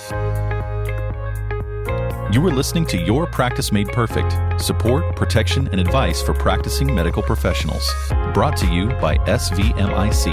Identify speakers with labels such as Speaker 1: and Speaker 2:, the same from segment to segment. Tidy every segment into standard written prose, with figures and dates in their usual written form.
Speaker 1: You are listening to Your Practice Made Perfect, support, protection, and advice for practicing medical professionals. Brought to you by SVMIC.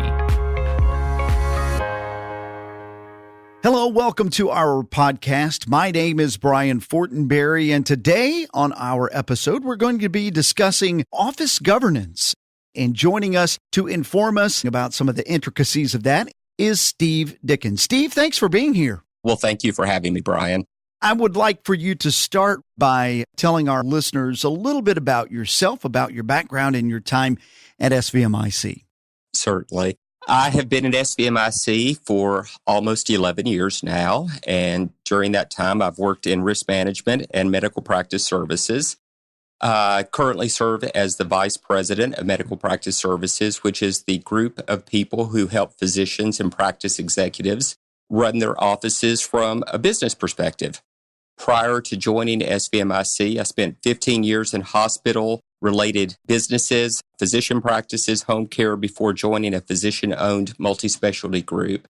Speaker 2: Hello, welcome to our podcast. My name is Brian Fortenberry, and today on our episode, we're going to be discussing office governance. And joining us to inform us about some of the intricacies of that is Steve Dickens. Steve, thanks for being here.
Speaker 3: Well, thank you for having me, Brian.
Speaker 2: I would like for you to start by telling our listeners a little bit about yourself, about your background and your time at SVMIC.
Speaker 3: Certainly. I have been at SVMIC for almost 11 years now, and during that time, I've worked in risk management and medical practice services. I currently serve as the Vice President of Medical Practice Services, which is the group of people who help physicians and practice executives run their offices from a business perspective. Prior to joining SVMIC, I spent 15 years in hospital-related businesses, physician practices, home care before joining a physician-owned multi-specialty group,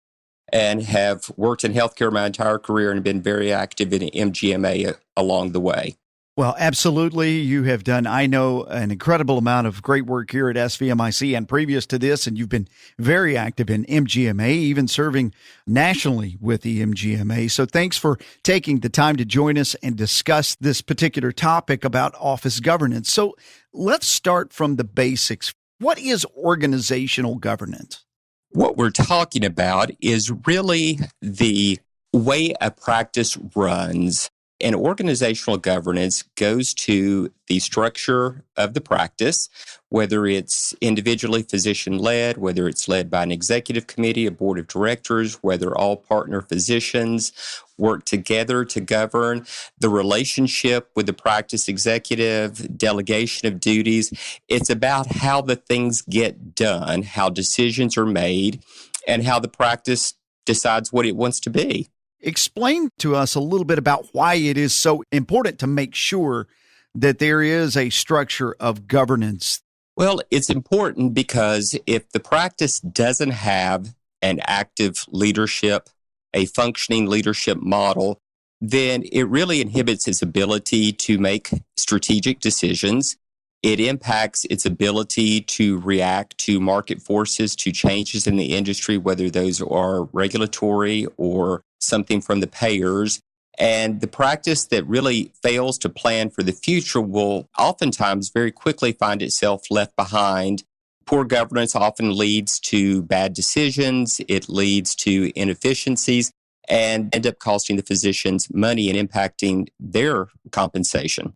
Speaker 3: and have worked in healthcare my entire career and been very active in MGMA along the way.
Speaker 2: Well, absolutely. You have done, I know, an incredible amount of great work here at SVMIC and previous to this, and you've been very active in MGMA, even serving nationally with the MGMA. So thanks for taking the time to join us and discuss this particular topic about office governance. So let's start from the basics. What is organizational governance?
Speaker 3: What we're talking about is really the way a practice runs. And organizational governance goes to the structure of the practice, whether it's individually physician-led, whether it's led by an executive committee, a board of directors, whether all partner physicians work together to govern the relationship with the practice executive, delegation of duties. It's about how the things get done, how decisions are made, and how the practice decides what it wants to be.
Speaker 2: Explain to us a little bit about why it is so important to make sure that there is a structure of governance.
Speaker 3: Well, it's important because if the practice doesn't have an active leadership, a functioning leadership model, then it really inhibits its ability to make strategic decisions. It impacts its ability to react to market forces, to changes in the industry, whether those are regulatory or something from the payers. And the practice that really fails to plan for the future will oftentimes very quickly find itself left behind. Poor governance often leads to bad decisions. It leads to inefficiencies and end up costing the physicians money and impacting their compensation.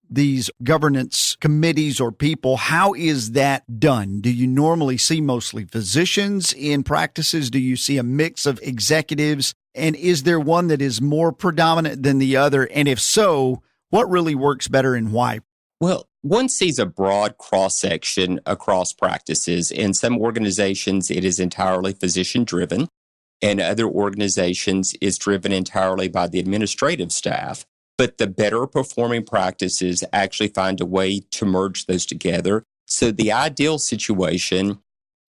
Speaker 2: These governance committees or people, how is that done? Do you normally see mostly physicians in practices? Do you see a mix of executives? And is there one that is more predominant than the other? And if so, what really works better and why?
Speaker 3: Well, one sees a broad cross-section across practices. In some organizations, it is entirely physician-driven. In other organizations, it's driven entirely by the administrative staff. But the better performing practices actually find a way to merge those together. So the ideal situation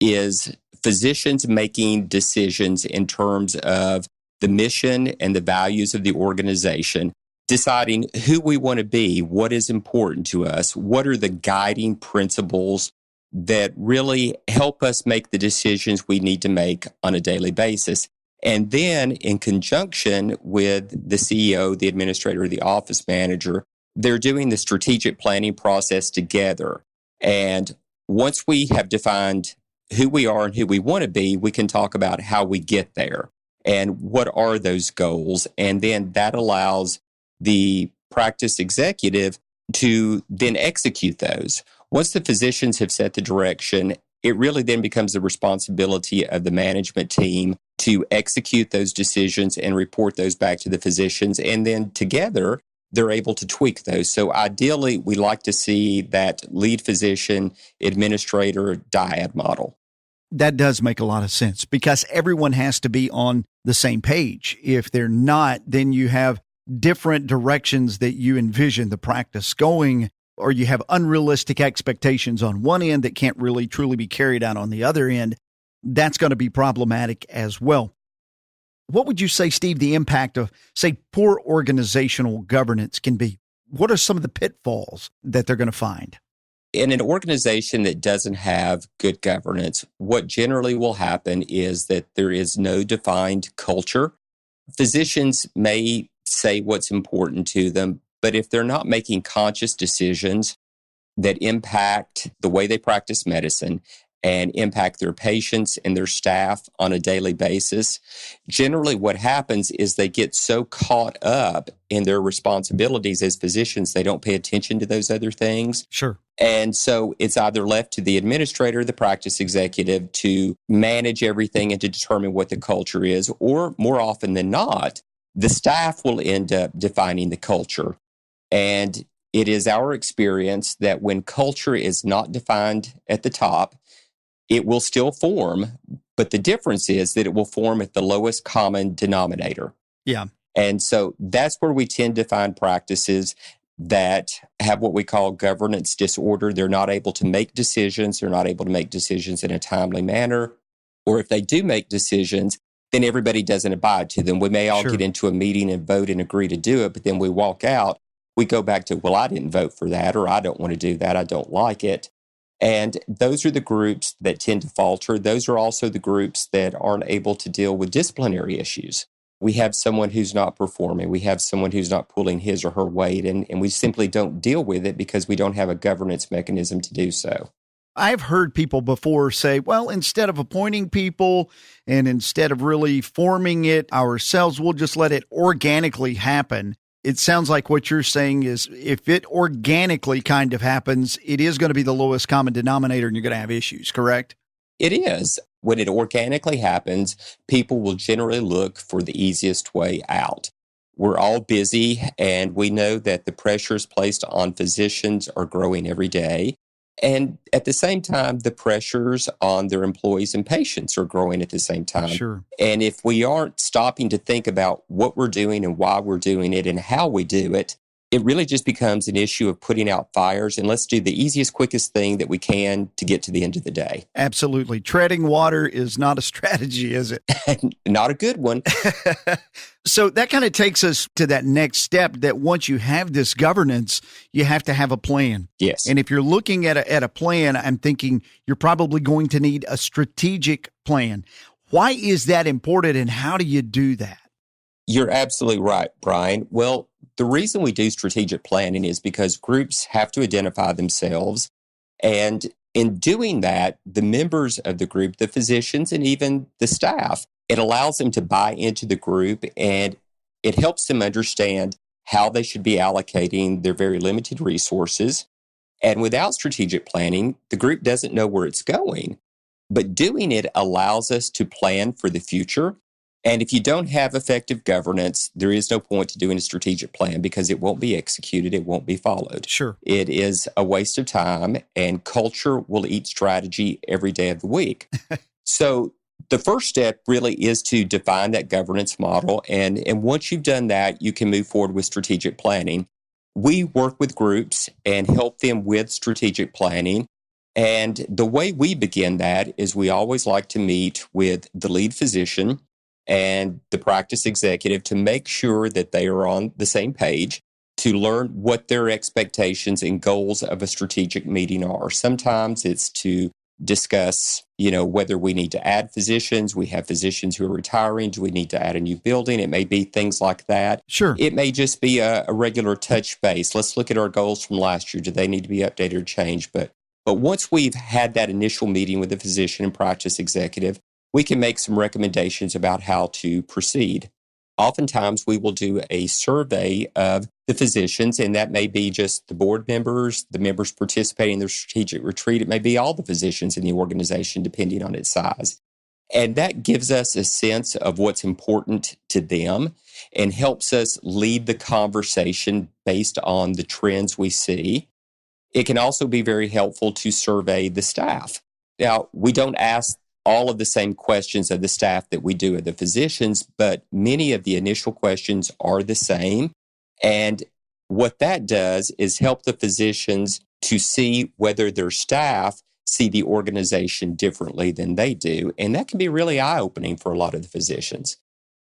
Speaker 3: is physicians making decisions in terms of the mission and the values of the organization, deciding who we want to be, what is important to us, what are the guiding principles that really help us make the decisions we need to make on a daily basis. And then in conjunction with the CEO, the administrator, the office manager, they're doing the strategic planning process together. And once we have defined who we are and who we want to be, we can talk about how we get there and what are those goals. And then that allows the practice executive to then execute those. Once the physicians have set the direction, it really then becomes the responsibility of the management team to execute those decisions and report those back to the physicians. And then together, they're able to tweak those. So ideally, we like to see that lead physician administrator dyad model.
Speaker 2: That does make a lot of sense because everyone has to be on the same page. If they're not, then you have different directions that you envision the practice going, or you have unrealistic expectations on one end that can't really truly be carried out on the other end. That's going to be problematic as well. What would you say, Steve, the impact of, say, poor organizational governance can be? What are some of the pitfalls that they're going to find?
Speaker 3: In an organization that doesn't have good governance, what generally will happen is that there is no defined culture. Physicians may say what's important to them, but if they're not making conscious decisions that impact the way they practice medicine and impact their patients and their staff on a daily basis, generally what happens is they get so caught up in their responsibilities as physicians, they don't pay attention to those other things.
Speaker 2: Sure.
Speaker 3: And so it's either left to the administrator, the practice executive, to manage everything and to determine what the culture is, or more often than not, the staff will end up defining the culture. And it is our experience that when culture is not defined at the top, it will still form, but the difference is that it will form at the lowest common denominator.
Speaker 2: Yeah.
Speaker 3: And so that's where we tend to find practices that have what we call governance disorder. They're not able to make decisions. They're not able to make decisions in a timely manner. Or if they do make decisions, then everybody doesn't abide to them. We may all get into a meeting and vote and agree to do it, but then we walk out. We go back to, well, I didn't vote for that, or I don't want to do that. I don't like it. And those are the groups that tend to falter. Those are also the groups that aren't able to deal with disciplinary issues. We have someone who's not performing. We have someone who's not pulling his or her weight, and we simply don't deal with it because we don't have a governance mechanism to do so.
Speaker 2: I've heard people before say, well, instead of appointing people and instead of really forming it ourselves, we'll just let it organically happen. It sounds like what you're saying is if it organically kind of happens, it is going to be the lowest common denominator and you're going to have issues, correct?
Speaker 3: It is. When it organically happens, people will generally look for the easiest way out. We're all busy, and we know that the pressures placed on physicians are growing every day. And at the same time, the pressures on their employees and patients are growing at the same time.
Speaker 2: Sure.
Speaker 3: And if we aren't stopping to think about what we're doing and why we're doing it and how we do it, it really just becomes an issue of putting out fires, and let's do the easiest, quickest thing that we can to get to the end of the day.
Speaker 2: Absolutely. Treading water is not a strategy, is it?
Speaker 3: Not a good one.
Speaker 2: So that kind of takes us to that next step, that once you have this governance, you have to have a plan.
Speaker 3: Yes.
Speaker 2: And if you're looking at a plan, I'm thinking you're probably going to need a strategic plan. Why is that important, and how do you do that?
Speaker 3: You're absolutely right, Brian. Well, the reason we do strategic planning is because groups have to identify themselves. And in doing that, the members of the group, the physicians, and even the staff, it allows them to buy into the group, and it helps them understand how they should be allocating their very limited resources. And without strategic planning, the group doesn't know where it's going. But doing it allows us to plan for the future. And if you don't have effective governance, there is no point to doing a strategic plan because it won't be executed. It won't be followed.
Speaker 2: Sure.
Speaker 3: It is a waste of time, and culture will eat strategy every day of the week. So the first step really is to define that governance model. And once you've done that, you can move forward with strategic planning. We work with groups and help them with strategic planning. And the way we begin that is we always like to meet with the lead physician and the practice executive to make sure that they are on the same page, to learn what their expectations and goals of a strategic meeting are. Sometimes it's to discuss, whether we need to add physicians. We have physicians who are retiring. Do we need to add a new building? It may be things like that.
Speaker 2: Sure.
Speaker 3: It may just be a regular touch base. Let's look at our goals from last year. Do they need to be updated or changed? But once we've had that initial meeting with the physician and practice executive, we can make some recommendations about how to proceed. Oftentimes, we will do a survey of the physicians, and that may be just the board members, the members participating in the strategic retreat. It may be all the physicians in the organization, depending on its size. And that gives us a sense of what's important to them and helps us lead the conversation based on the trends we see. It can also be very helpful to survey the staff. Now, we don't ask all of the same questions of the staff that we do of the physicians, but many of the initial questions are the same. And what that does is help the physicians to see whether their staff see the organization differently than they do. And that can be really eye-opening for a lot of the physicians.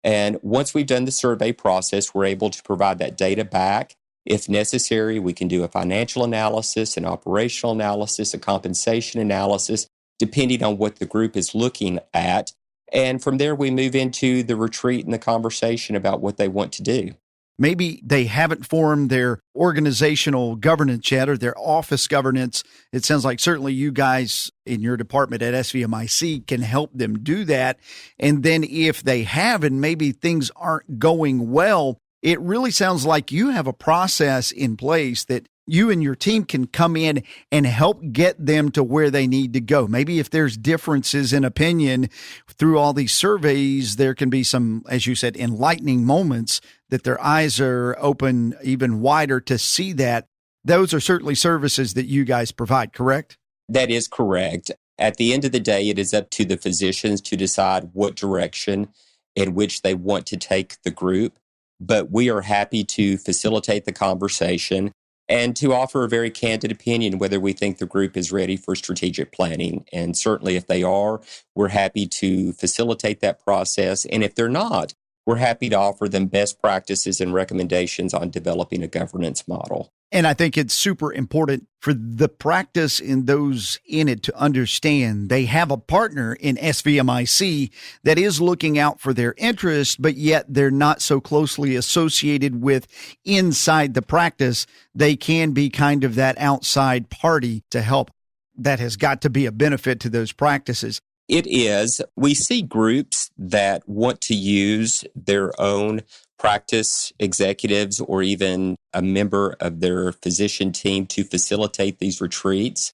Speaker 3: And once we've done the survey process, we're able to provide that data back. If necessary, we can do a financial analysis, an operational analysis, a compensation analysis, depending on what the group is looking at. And from there, we move into the retreat and the conversation about what they want to do.
Speaker 2: Maybe they haven't formed their organizational governance yet or their office governance. It sounds like certainly you guys in your department at SVMIC can help them do that. And then if they have and maybe things aren't going well, it really sounds like you have a process in place that you and your team can come in and help get them to where they need to go. Maybe if there's differences in opinion through all these surveys, there can be some, as you said, enlightening moments that their eyes are open even wider to see that. Those are certainly services that you guys provide, correct?
Speaker 3: That is correct. At the end of the day, it is up to the physicians to decide what direction in which they want to take the group. But we are happy to facilitate the conversation and to offer a very candid opinion whether we think the group is ready for strategic planning. And certainly if they are, we're happy to facilitate that process. And if they're not, we're happy to offer them best practices and recommendations on developing a governance model.
Speaker 2: And I think it's super important for the practice and those in it to understand they have a partner in SVMIC that is looking out for their interests, but yet they're not so closely associated with inside the practice. They can be kind of that outside party to help. That has got to be a benefit to those practices.
Speaker 3: It is. We see groups that want to use their own practice executives or even a member of their physician team to facilitate these retreats.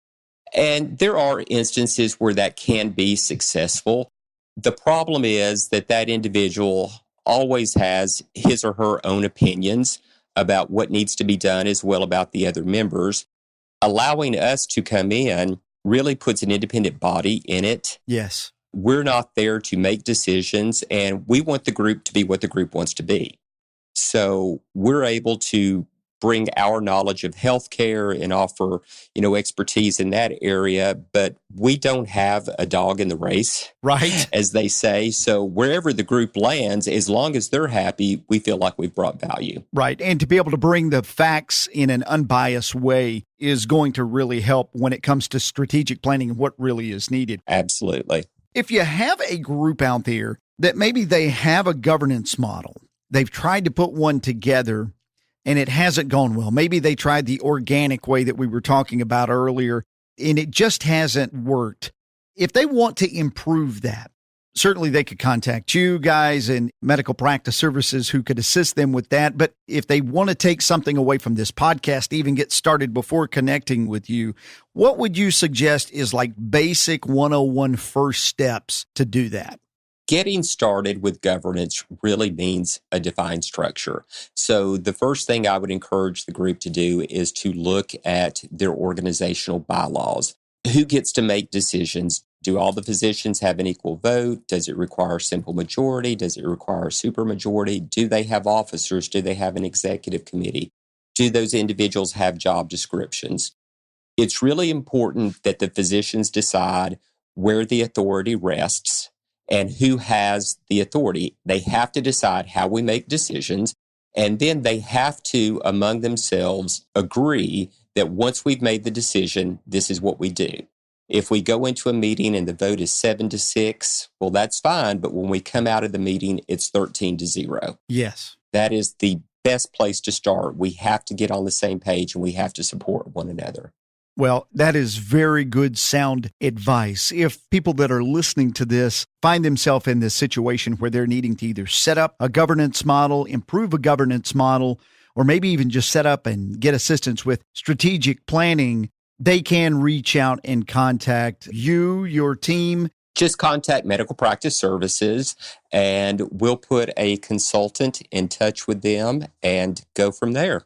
Speaker 3: And there are instances where that can be successful. The problem is that that individual always has his or her own opinions about what needs to be done as well about the other members. Allowing us to come in really puts an independent body in it.
Speaker 2: Yes.
Speaker 3: We're not there to make decisions, and we want the group to be what the group wants to be. So we're able to bring our knowledge of healthcare and offer, expertise in that area, but we don't have a dog in the race,
Speaker 2: right?
Speaker 3: As they say. So wherever the group lands, as long as they're happy, we feel like we've brought value.
Speaker 2: Right. And to be able to bring the facts in an unbiased way is going to really help when it comes to strategic planning and what really is needed.
Speaker 3: Absolutely.
Speaker 2: If you have a group out there that maybe they have a governance model, they've tried to put one together and it hasn't gone well. Maybe they tried the organic way that we were talking about earlier, and it just hasn't worked. If they want to improve that, certainly they could contact you guys and medical practice services who could assist them with that. But if they want to take something away from this podcast, even get started before connecting with you, what would you suggest is like basic 101 first steps to do that?
Speaker 3: Getting started with governance really means a defined structure. So the first thing I would encourage the group to do is to look at their organizational bylaws. Who gets to make decisions? Do all the physicians have an equal vote? Does it require simple majority? Does it require supermajority? Do they have officers? Do they have an executive committee? Do those individuals have job descriptions? It's really important that the physicians decide where the authority rests and who has the authority. They have to decide how we make decisions, and then they have to, among themselves, agree that once we've made the decision, this is what we do. If we go into a meeting and the vote is 7-6, well, that's fine, but when we come out of the meeting, it's 13-0.
Speaker 2: Yes.
Speaker 3: That is the best place to start. We have to get on the same page and we have to support one another.
Speaker 2: Well, that is very good, sound advice. If people that are listening to this find themselves in this situation where they're needing to either set up a governance model, improve a governance model, or maybe even just set up and get assistance with strategic planning, they can reach out and contact you, your team.
Speaker 3: Just contact Medical Practice Services, and we'll put a consultant in touch with them and go from there.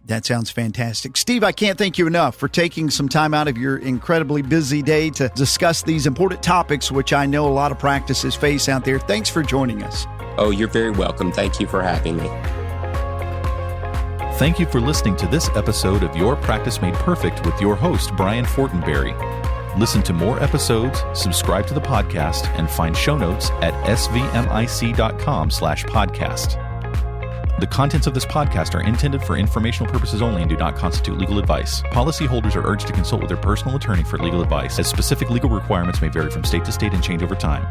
Speaker 2: That sounds fantastic. Steve, I can't thank you enough for taking some time out of your incredibly busy day to discuss these important topics, which I know a lot of practices face out there. Thanks for joining us.
Speaker 3: Oh, you're very welcome. Thank you for having me.
Speaker 1: Thank you for listening to this episode of Your Practice Made Perfect with your host, Brian Fortenberry. Listen to more episodes, subscribe to the podcast, and find show notes at svmic.com/podcast. The contents of this podcast are intended for informational purposes only and do not constitute legal advice. Policyholders are urged to consult with their personal attorney for legal advice, as specific legal requirements may vary from state to state and change over time.